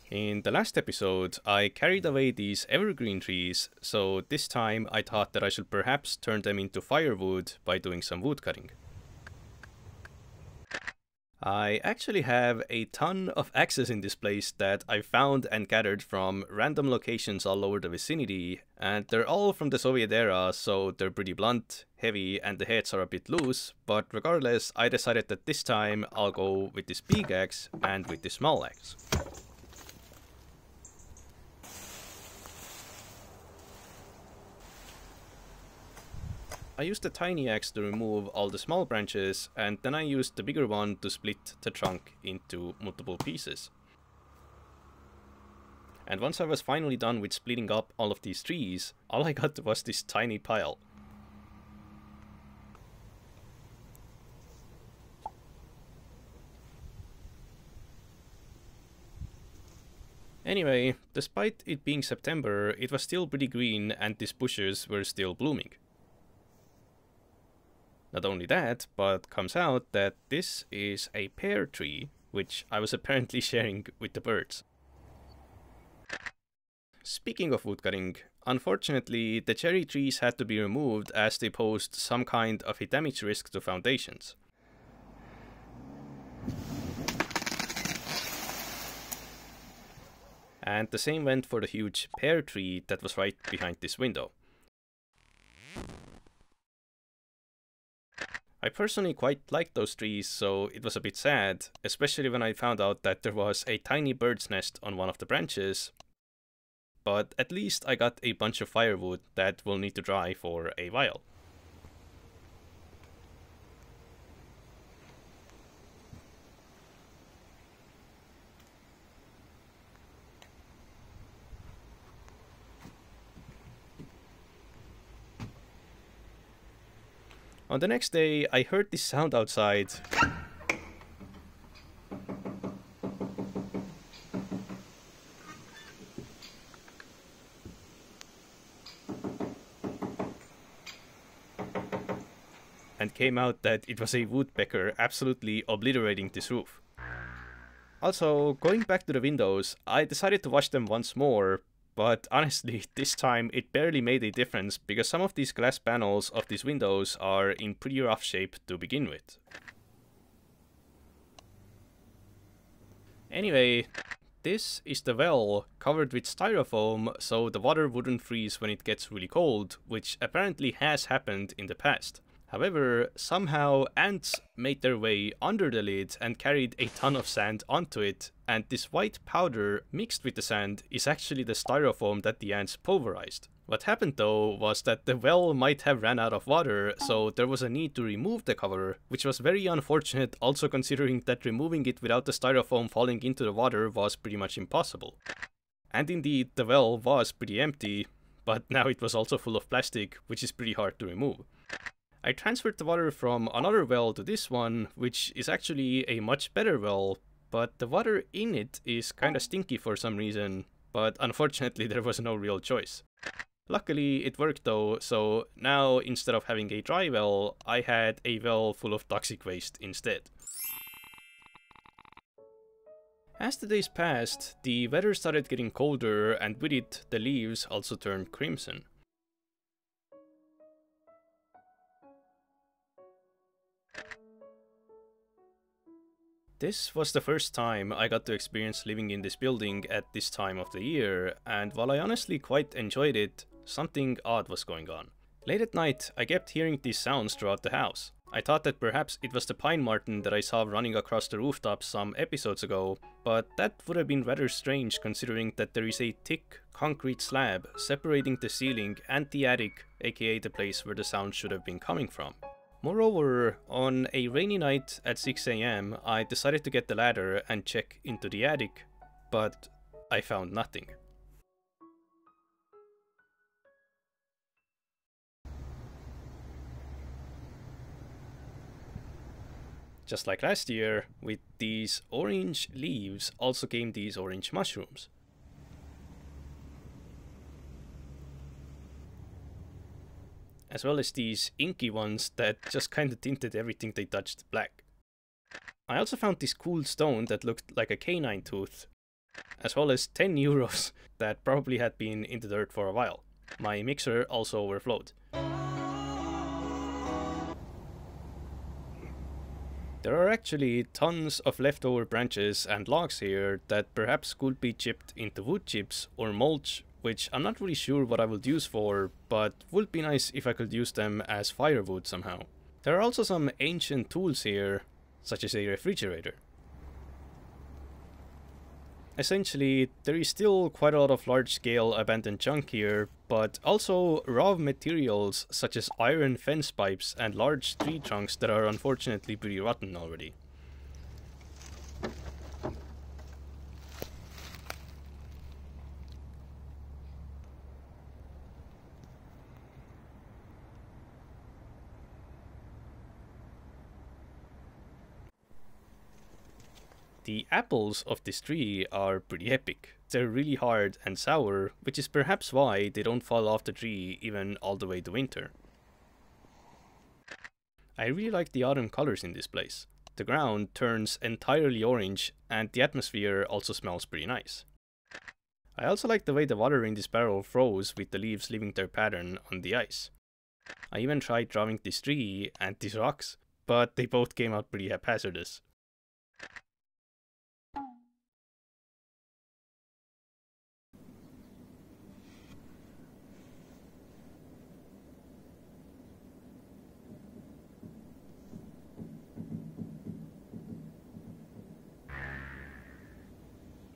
In the last episode, I carried away these evergreen trees, so this time I thought that I should perhaps turn them into firewood by doing some wood cutting. I actually have a ton of axes in this place that I found and gathered from random locations all over the vicinity, and they're all from the Soviet era, so they're pretty blunt, heavy, and the heads are a bit loose, but regardless, I decided that this time I'll go with this big axe and with this small axe. I used the tiny axe to remove all the small branches, and then I used the bigger one to split the trunk into multiple pieces. And once I was finally done with splitting up all of these trees, all I got was this tiny pile. Anyway, despite it being September, it was still pretty green and these bushes were still blooming. Not only that, but comes out that this is a pear tree, which I was apparently sharing with the birds. Speaking of woodcutting, unfortunately the cherry trees had to be removed as they posed some kind of a damage risk to foundations. And the same went for the huge pear tree that was right behind this window. I personally quite liked those trees, so it was a bit sad, especially when I found out that there was a tiny bird's nest on one of the branches. But at least I got a bunch of firewood that will need to dry for a while. On the next day, I heard this sound outside. And came out that it was a woodpecker absolutely obliterating this roof. Also, going back to the windows, I decided to wash them once more, but honestly, this time it barely made a difference because some of these glass panels of these windows are in pretty rough shape to begin with. Anyway, this is the well covered with styrofoam so the water wouldn't freeze when it gets really cold, which apparently has happened in the past. However, somehow ants made their way under the lid and carried a ton of sand onto it, and this white powder mixed with the sand is actually the styrofoam that the ants pulverized. What happened though was that the well might have ran out of water, so there was a need to remove the cover, which was very unfortunate also considering that removing it without the styrofoam falling into the water was pretty much impossible. And indeed, the well was pretty empty, but now it was also full of plastic, which is pretty hard to remove. I transferred the water from another well to this one, which is actually a much better well, but the water in it is kinda stinky for some reason, but unfortunately there was no real choice. Luckily it worked though, so now instead of having a dry well, I had a well full of toxic waste instead. As the days passed, the weather started getting colder and with it the leaves also turned crimson. This was the first time I got to experience living in this building at this time of the year, and while I honestly quite enjoyed it, something odd was going on. Late at night, I kept hearing these sounds throughout the house. I thought that perhaps it was the pine marten that I saw running across the rooftop some episodes ago, but that would have been rather strange considering that there is a thick concrete slab separating the ceiling and the attic, aka the place where the sound should have been coming from. Moreover, on a rainy night at 6 AM, I decided to get the ladder and check into the attic, but I found nothing. Just like last year, with these orange leaves also came these orange mushrooms. As well as these inky ones that just kinda tinted everything they touched black. I also found this cool stone that looked like a canine tooth, as well as 10 euros that probably had been in the dirt for a while. My mixer also overflowed. There are actually tons of leftover branches and logs here that perhaps could be chipped into wood chips or mulch, which I'm not really sure what I would use for, but would be nice if I could use them as firewood somehow. There are also some ancient tools here, such as a refrigerator. Essentially, there is still quite a lot of large-scale abandoned junk here, but also raw materials such as iron fence pipes and large tree trunks that are unfortunately pretty rotten already. The apples of this tree are pretty epic. They're really hard and sour, which is perhaps why they don't fall off the tree even all the way to winter. I really like the autumn colors in this place. The ground turns entirely orange and the atmosphere also smells pretty nice. I also like the way the water in this barrel froze with the leaves leaving their pattern on the ice. I even tried drawing this tree and these rocks, but they both came out pretty haphazardous.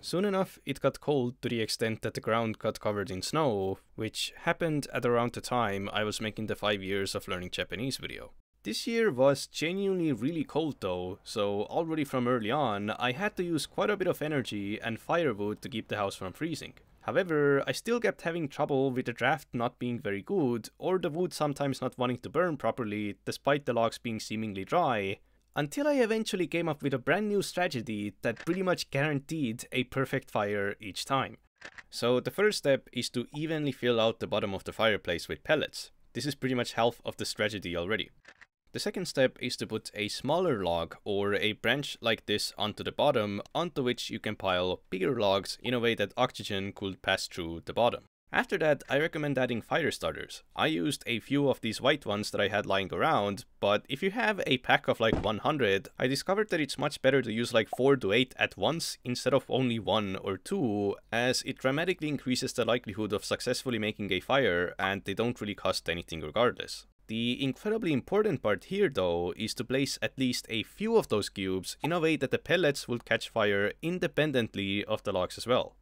Soon enough, it got cold to the extent that the ground got covered in snow, which happened at around the time I was making the 5 years of learning Japanese video. This year was genuinely really cold though, so already from early on, I had to use quite a bit of energy and firewood to keep the house from freezing. However, I still kept having trouble with the draft not being very good, or the wood sometimes not wanting to burn properly, despite the logs being seemingly dry, until I eventually came up with a brand new strategy that pretty much guaranteed a perfect fire each time. So the first step is to evenly fill out the bottom of the fireplace with pellets. This is pretty much half of the strategy already. The second step is to put a smaller log or a branch like this onto the bottom, onto which you can pile bigger logs in a way that oxygen could pass through the bottom. After that, I recommend adding fire starters. I used a few of these white ones that I had lying around, but if you have a pack of like 100, I discovered that it's much better to use like 4 to 8 at once instead of only 1 or 2, as it dramatically increases the likelihood of successfully making a fire, and they don't really cost anything regardless. The incredibly important part here though is to place at least a few of those cubes in a way that the pellets will catch fire independently of the logs as well.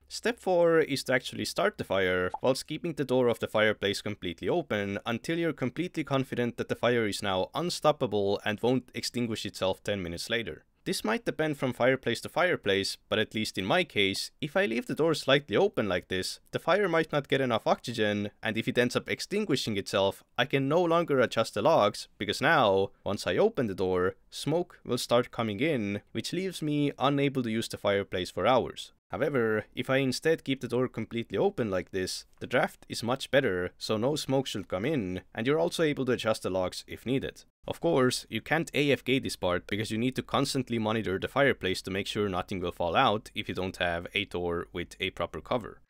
Step 4 is to actually start the fire, whilst keeping the door of the fireplace completely open until you're completely confident that the fire is now unstoppable and won't extinguish itself 10 minutes later. This might depend from fireplace to fireplace, but at least in my case, if I leave the door slightly open like this, the fire might not get enough oxygen, and if it ends up extinguishing itself, I can no longer adjust the logs, because now, once I open the door, smoke will start coming in, which leaves me unable to use the fireplace for hours. However, if I instead keep the door completely open like this, the draft is much better, so no smoke should come in, and you're also able to adjust the logs if needed. Of course, you can't AFK this part because you need to constantly monitor the fireplace to make sure nothing will fall out if you don't have a door with a proper cover.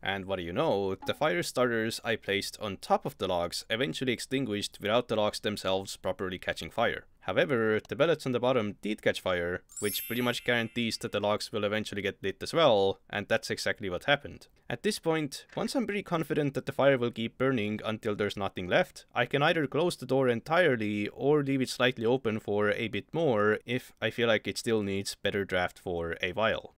And what do you know, the fire starters I placed on top of the logs eventually extinguished without the logs themselves properly catching fire. However, the pellets on the bottom did catch fire, which pretty much guarantees that the logs will eventually get lit as well, and that's exactly what happened. At this point, once I'm pretty confident that the fire will keep burning until there's nothing left, I can either close the door entirely or leave it slightly open for a bit more if I feel like it still needs better draft for a while.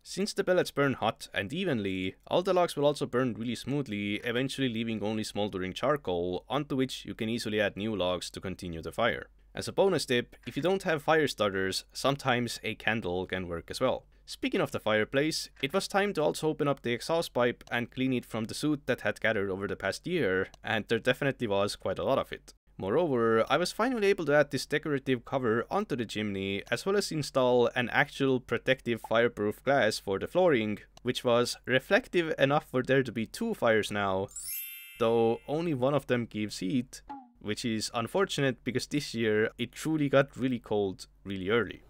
Since the pellets burn hot and evenly, all the logs will also burn really smoothly, eventually leaving only smoldering charcoal, onto which you can easily add new logs to continue the fire. As a bonus tip, if you don't have fire starters, sometimes a candle can work as well. Speaking of the fireplace, it was time to also open up the exhaust pipe and clean it from the soot that had gathered over the past year, and there definitely was quite a lot of it. Moreover, I was finally able to add this decorative cover onto the chimney, as well as install an actual protective fireproof glass for the flooring, which was reflective enough for there to be 2 fires now, though only one of them gives heat, which is unfortunate because this year it truly got really cold really early.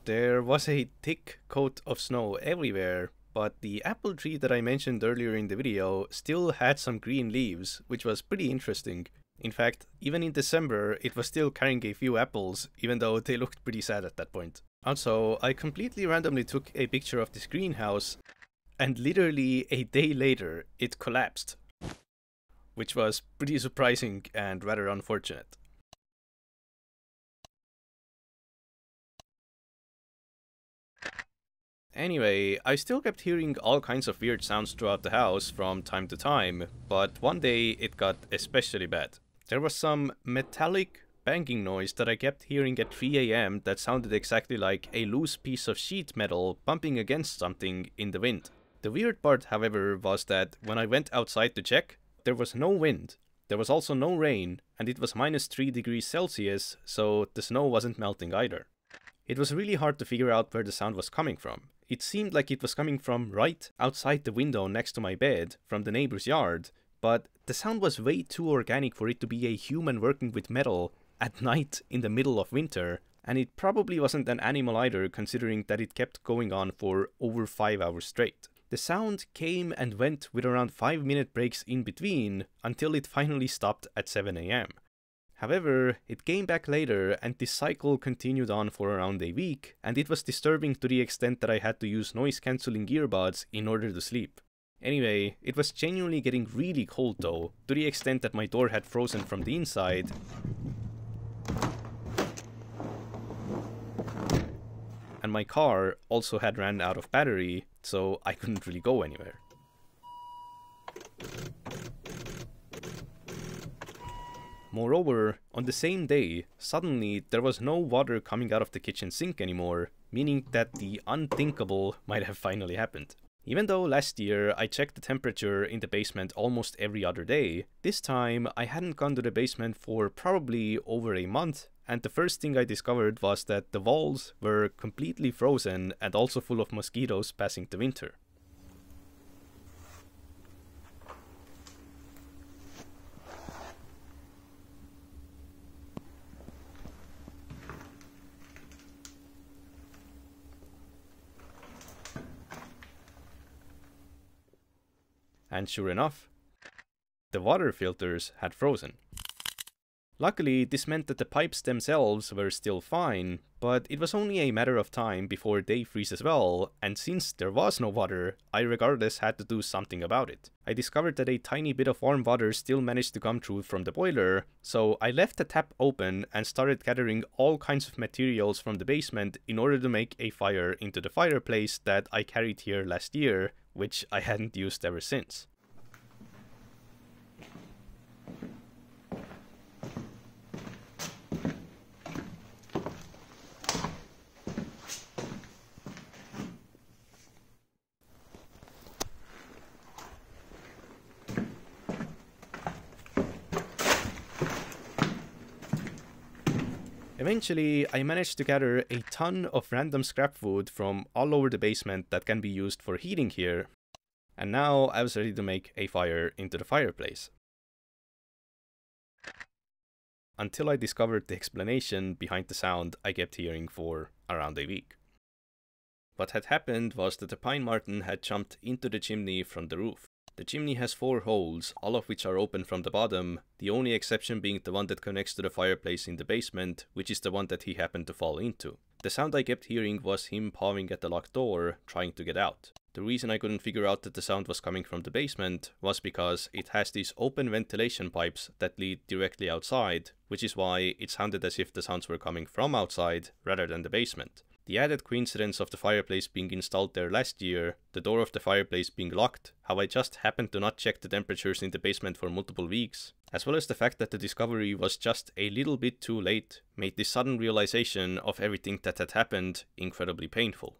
There was a thick coat of snow everywhere, but the apple tree that I mentioned earlier in the video still had some green leaves, which was pretty interesting. In fact, even in December, it was still carrying a few apples, even though they looked pretty sad at that point. Also, I completely randomly took a picture of this greenhouse, and literally a day later, it collapsed, which was pretty surprising and rather unfortunate. Anyway, I still kept hearing all kinds of weird sounds throughout the house from time to time, but one day it got especially bad. There was some metallic banging noise that I kept hearing at 3 AM that sounded exactly like a loose piece of sheet metal bumping against something in the wind. The weird part, however, was that when I went outside to check, there was no wind. There was also no rain, and it was minus 3 degrees Celsius, so the snow wasn't melting either. It was really hard to figure out where the sound was coming from. It seemed like it was coming from right outside the window next to my bed, from the neighbor's yard, but the sound was way too organic for it to be a human working with metal at night in the middle of winter, and it probably wasn't an animal either, considering that it kept going on for over 5 hours straight. The sound came and went with around 5-minute breaks in between, until it finally stopped at 7 AM. However, it came back later, and this cycle continued on for around a week, and it was disturbing to the extent that I had to use noise-cancelling earbuds in order to sleep. Anyway, it was genuinely getting really cold though, to the extent that my door had frozen from the inside, and my car also had ran out of battery, so I couldn't really go anywhere. Moreover, on the same day, suddenly there was no water coming out of the kitchen sink anymore, meaning that the unthinkable might have finally happened. Even though last year I checked the temperature in the basement almost every other day, this time I hadn't gone to the basement for probably over a month, and the first thing I discovered was that the walls were completely frozen and also full of mosquitoes passing the winter. And sure enough, the water filters had frozen. Luckily, this meant that the pipes themselves were still fine, but it was only a matter of time before they freeze as well, and since there was no water, I regardless had to do something about it. I discovered that a tiny bit of warm water still managed to come through from the boiler, so I left the tap open and started gathering all kinds of materials from the basement in order to make a fire into the fireplace that I carried here last year, which I hadn't used ever since. Eventually, I managed to gather a ton of random scrap wood from all over the basement that can be used for heating here, and now I was ready to make a fire into the fireplace. Until I discovered the explanation behind the sound I kept hearing for around a week. What had happened was that the pine marten had jumped into the chimney from the roof. The chimney has 4 holes, all of which are open from the bottom, the only exception being the one that connects to the fireplace in the basement, which is the one that he happened to fall into. The sound I kept hearing was him pawing at the locked door, trying to get out. The reason I couldn't figure out that the sound was coming from the basement was because it has these open ventilation pipes that lead directly outside, which is why it sounded as if the sounds were coming from outside rather than the basement. The added coincidence of the fireplace being installed there last year, the door of the fireplace being locked, how I just happened to not check the temperatures in the basement for multiple weeks, as well as the fact that the discovery was just a little bit too late, made this sudden realization of everything that had happened incredibly painful.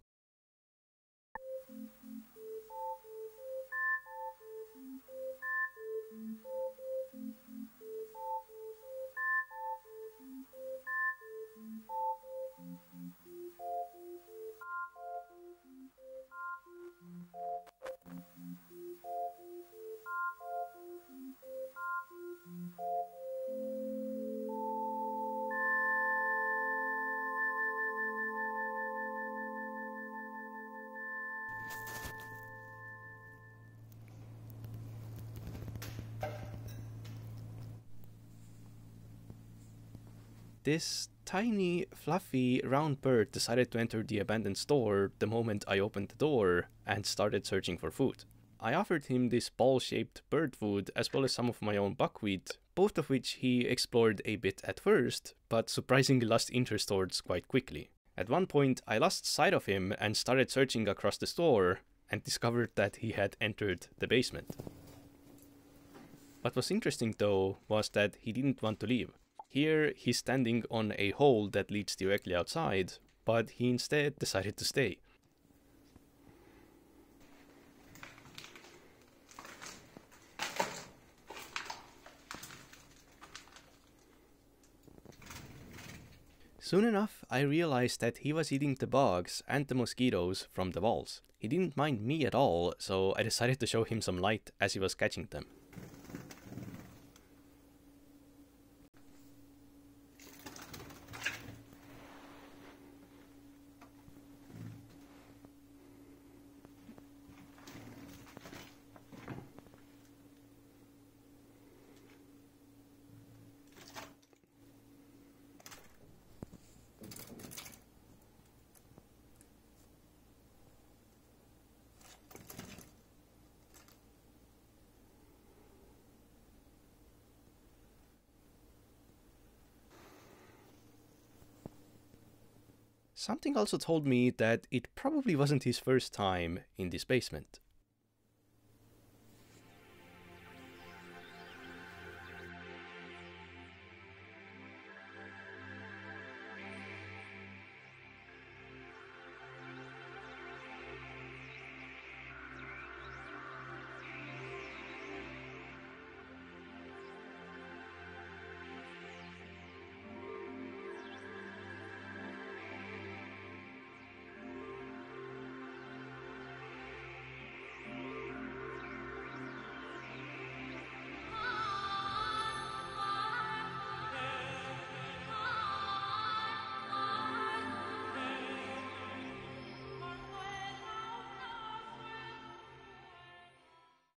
This tiny, fluffy, round bird decided to enter the abandoned store the moment I opened the door and started searching for food. I offered him this ball-shaped bird food as well as some of my own buckwheat, both of which he explored a bit at first, but surprisingly lost interest towards quite quickly. At one point, I lost sight of him and started searching across the store and discovered that he had entered the basement. What was interesting though was that he didn't want to leave. Here he's standing on a hole that leads directly outside, but he instead decided to stay. Soon enough, I realized that he was eating the bugs and the mosquitoes from the walls. He didn't mind me at all, so I decided to show him some light as he was catching them. Something also told me that it probably wasn't his first time in this basement.